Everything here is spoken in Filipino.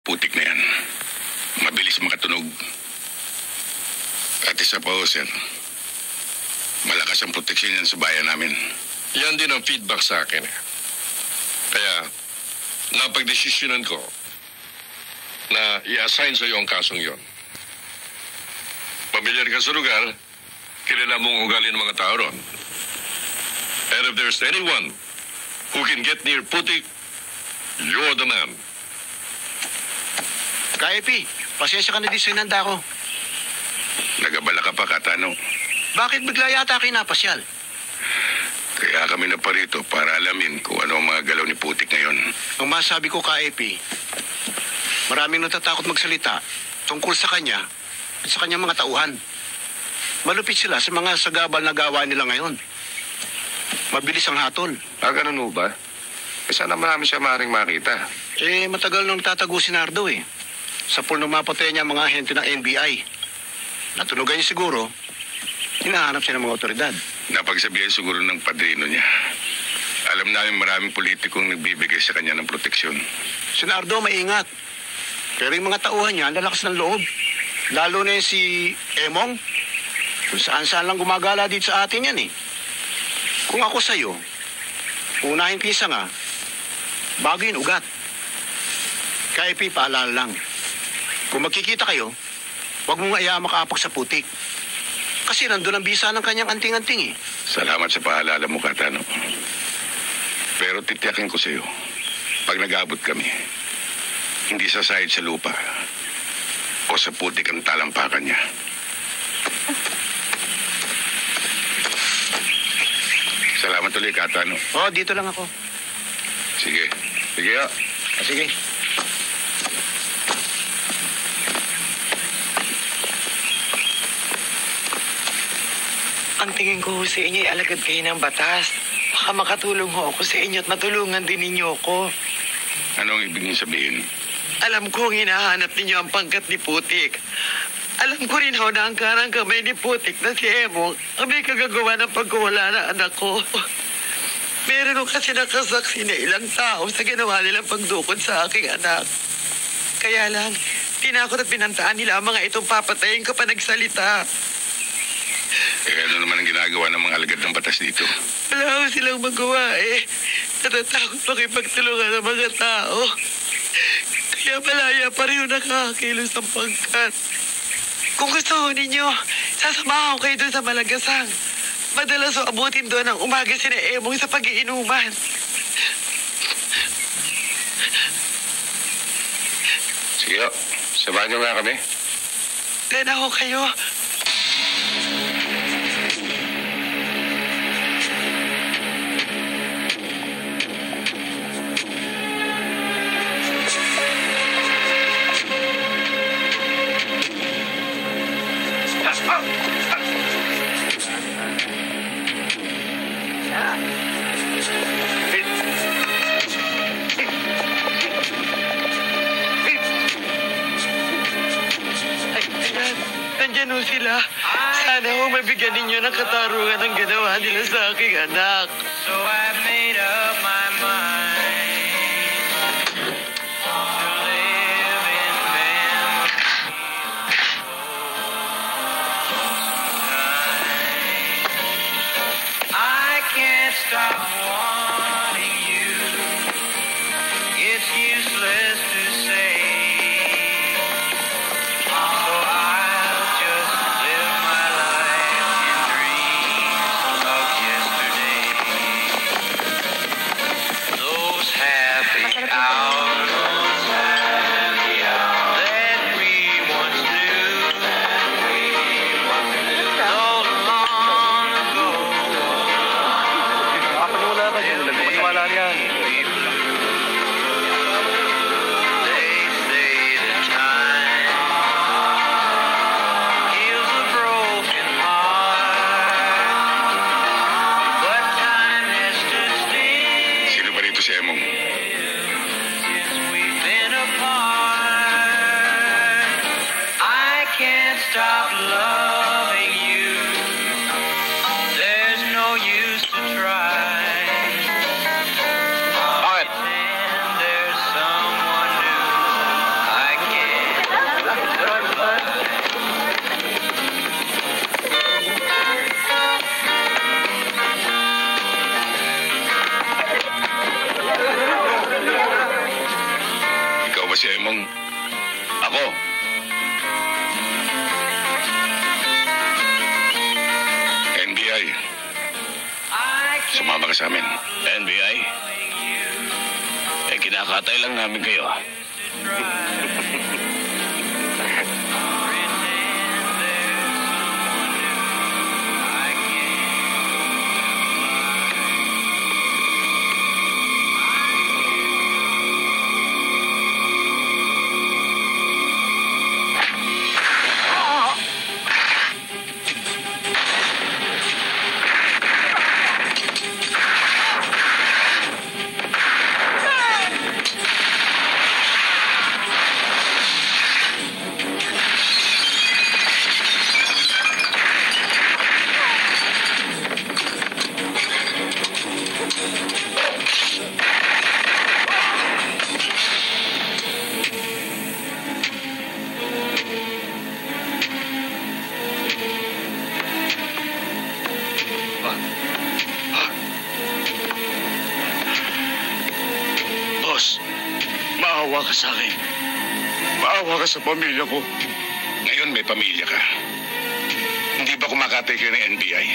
putik na yan. Mabilis makatunog. At isa pa ho, sir. Malakas ang proteksyon yan sa bayan namin. Yan din ang feedback sa akin. Kaya, napagdesisyonan ko na i-assign sa iyo ang kasong yon. Pamilyar ka sa lugar, kilala mong ugali ng mga tao ron. And if there's anyone who can get near Putik, you're the man. Ka-Epi, pasensya ka na di sa inanda ko. Nagabala ka pa, Katano. Bakit bigla yata kayo napasyal? Kaya kami na parito para alamin kung ano ang mga galaw ni Putik ngayon. Ang masabi ko, Ka-Epi, maraming natatakot magsalita tungkol sa kanya at sa kanyang mga tauhan. Malupit sila sa mga sagabal na gawa nila ngayon. Mabilis ang hatol. Ganun mo ba? Sana marami siya maaaring makita. Matagal nung tatago si Nardo Sa pool nung mapatay niya mga ahente ng NBI. Natunugan niya siguro, hinahanap siya ng mga otoridad. Napagsabihan siguro ng padrino niya. Alam namin maraming politikong nagbibigay sa kanya ng proteksyon. Si Nardo maingat. Pero yung mga tauhan niya, lalakas ng loob. Lalo na yung si Emong. Kung saan-saan lang gumagala dito sa atin yan Kung ako sa'yo, unahin pisa nga, bago yung ugat. Ka-Epi, paalala lang. Kung magkikita kayo, huwag mong nga makaapak sa Putik. Kasi nandun ang bisa ng kanyang anting-anting Salamat sa paalala mo, Katano. Pero titiyakin ko sa'yo, pag nag-abot kami, hindi sasahid sa lupa o sa Putik ang talampakan niya. Salamat ulit, Katano. Dito lang ako. Sige. Sige, Sige. Ang tingin ko sa inyo ay alagad kayo ng batas. Baka makatulong ho ako sa inyo at matulungan din ninyo ako. Anong ibig niyo sabihin? Alam ko hinahanap ninyo ang pangkat ni Putik. Alam ko rin ho na ang karang kamay ni Putik na si Emong ang may kagagawa ng pagkawala ng anak ko. Meron ko kasi nakasaksi na ilang tao sa ginawa nilang pagdukot sa aking anak. Kaya lang, tinakot at pinantaan nila ang mga itong papatayin ko pa nagsalita. Ano naman ang ginagawa ng mga alagad ng batas dito? Wala ko silang magawa Natatakot makipagtulungan ng mga tao. Kaya malaya pa rin yung nakakakilos ng pangkat. Kung gusto ho ninyo, sasamahan ko kayo doon sa Malagasang. Madalas ho abutin doon ang umaga sina Emong sa pag-iinuman. Sige, samahan niyo nga kami. Gana ho kayo. Nandyan ho sila. Sana ho mabigyan ninyo ng katarungan ang ginawa nila sa aking anak. So I made up my mind to live in memory. I can't stop wanting you. It's useless to say. Stop loving you. There's no use to try. Bakit? There's someone new. I si Emong? Ako. NBI. Sumama ka sa amin. NBI? Kinakatay lang namin kayo. Maawa ka sa akin. Maawa ka sa pamilya ko. Ngayon may pamilya ka. Hindi ba kumakatay kayo ng NBI?